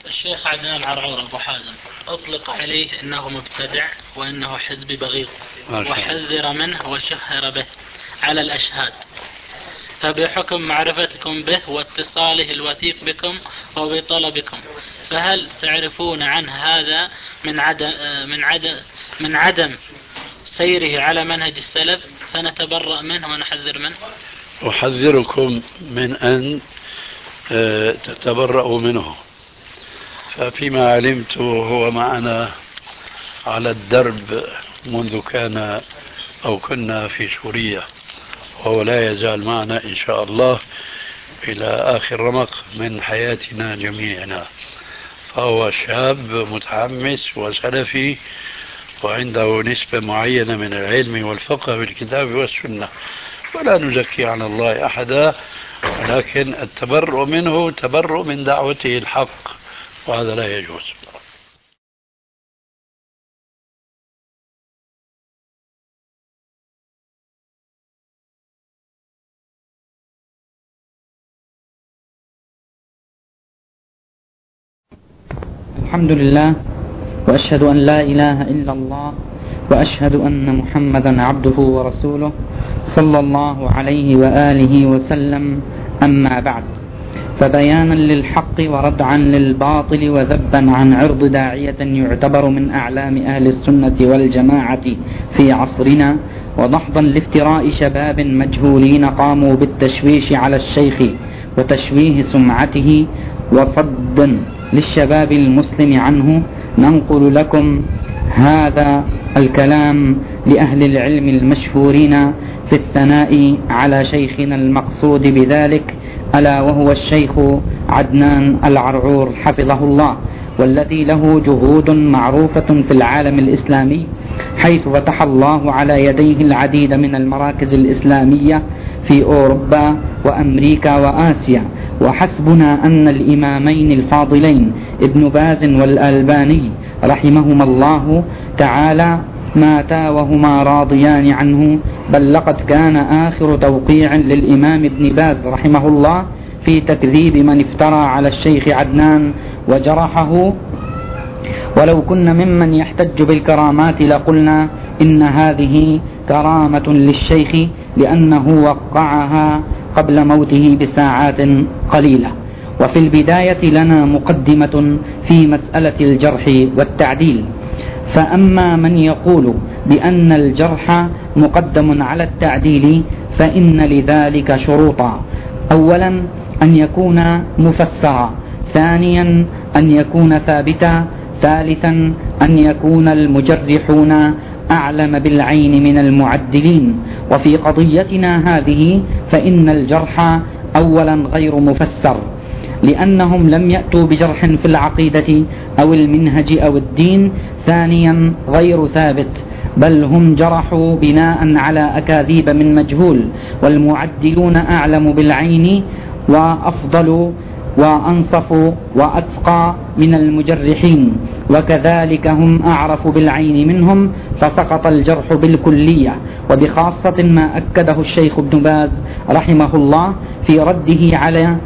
الشيخ عدنان العرعور أبو حازم أطلق عليه أنه مبتدع وأنه حزبي بغيض وحذر منه وشهر به على الأشهاد، فبحكم معرفتكم به واتصاله الوثيق بكم وبطلبكم، فهل تعرفون عنه هذا من عدم سيره على منهج السلف فنتبرأ منه ونحذر منه؟ أحذركم من أن تتبرأوا منه، ففيما علمت هو معنا على الدرب منذ كان أو كنا في سوريا، وهو لا يزال معنا إن شاء الله إلى آخر رمق من حياتنا جميعنا. فهو شاب متحمس وسلفي وعنده نسبة معينة من العلم والفقه بالكتاب والسنة، ولا نزكي على الله أحدا، ولكن التبرؤ منه تبرؤ من دعوته الحق، وهذا لا يجوز. الحمد لله، وأشهد أن لا إله إلا الله، وأشهد أن محمدا عبده ورسوله صلى الله عليه وآله وسلم. أما بعد، فبيانا للحق وردعا للباطل وذبا عن عرض داعية يعتبر من أعلام أهل السنة والجماعة في عصرنا، ودحضا لافتراء شباب مجهولين قاموا بالتشويش على الشيخ وتشويه سمعته وصدا للشباب المسلم عنه، ننقل لكم هذا الكلام لأهل العلم المشهورين في الثناء على شيخنا المقصود بذلك، ألا وهو الشيخ عدنان العرعور حفظه الله، والذي له جهود معروفة في العالم الإسلامي، حيث فتح الله على يديه العديد من المراكز الإسلامية في أوروبا وأمريكا وآسيا. وحسبنا أن الإمامين الفاضلين ابن باز والألباني رحمهما الله تعالى ماتا وهما راضيان عنه، بل لقد كان آخر توقيع للإمام ابن باز رحمه الله في تكذيب من افترى على الشيخ عدنان وجرحه. ولو كنا ممن يحتج بالكرامات لقلنا إن هذه كرامة للشيخ، لأنه وقعها قبل موته بساعات قليلة. وفي البداية لنا مقدمة في مسألة الجرح والتعديل. فأما من يقول بأن الجرح مقدم على التعديل فإن لذلك شروطا: أولا أن يكون مفسرا، ثانيا أن يكون ثابتا، ثالثا أن يكون المجرحون أعلم بالعين من المعدلين. وفي قضيتنا هذه فإن الجرح أولا غير مفسر، لأنهم لم يأتوا بجرح في العقيدة أو المنهج أو الدين. ثانيا غير ثابت، بل هم جرحوا بناء على أكاذيب من مجهول، والمعدلون أعلم بالعين وأفضل وأنصف وأتقى من المجرحين، وكذلك هم أعرف بالعين منهم، فسقط الجرح بالكلية. وبخاصة ما أكده الشيخ ابن باز رحمه الله في رده على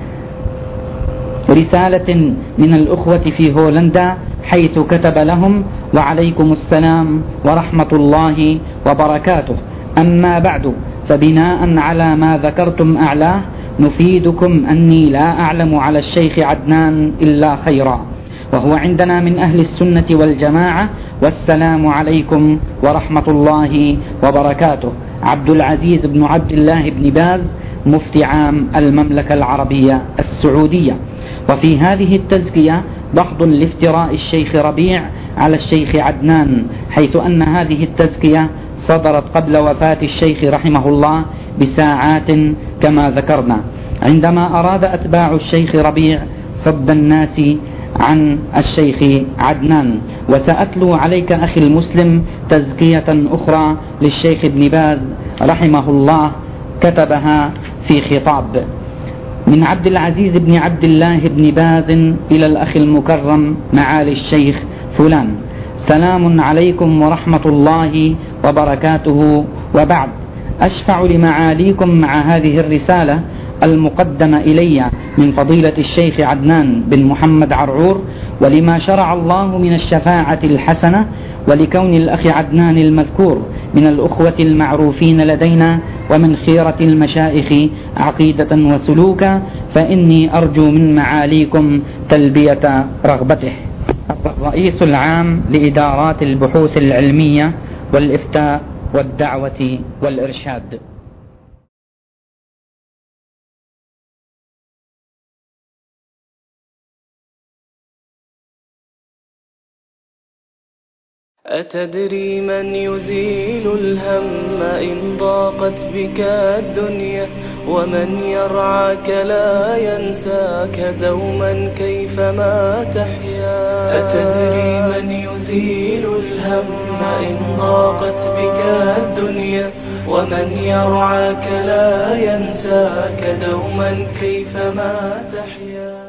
رسالة من الأخوة في هولندا، حيث كتب لهم: وعليكم السلام ورحمة الله وبركاته. أما بعد، فبناء على ما ذكرتم أعلاه نفيدكم أني لا أعلم على الشيخ عدنان إلا خيرا، وهو عندنا من أهل السنة والجماعة. والسلام عليكم ورحمة الله وبركاته. عبد العزيز بن عبد الله بن باز، مفتي عام المملكة العربية السعودية. وفي هذه التزكية دحض لافتراء الشيخ ربيع على الشيخ عدنان، حيث أن هذه التزكية صدرت قبل وفاة الشيخ رحمه الله بساعات كما ذكرنا، عندما أراد أتباع الشيخ ربيع صد الناس عن الشيخ عدنان. وسأتلو عليك أخي المسلم تزكية أخرى للشيخ ابن باز رحمه الله كتبها في خطاب من عبد العزيز بن عبد الله بن باز إلى الأخ المكرم معالي الشيخ فلان: سلام عليكم ورحمة الله وبركاته. وبعد، أشفع لمعاليكم مع هذه الرسالة المقدم إلي من فضيلة الشيخ عدنان بن محمد عرعور، ولما شرع الله من الشفاعة الحسنة، ولكون الأخ عدنان المذكور من الأخوة المعروفين لدينا ومن خيرة المشايخ عقيدة وسلوكا، فإني أرجو من معاليكم تلبية رغبته. الرئيس العام لإدارات البحوث العلمية والإفتاء والدعوة والإرشاد. أتدري من يزيل الهم إن ضاقت بك الدنيا، ومن يرعاك لا ينساك دوما كيفما تحيا. أتدري من يزيل الهم إن ضاقت بك الدنيا، ومن يرعاك لا ينساك دوما كيفما تحيا.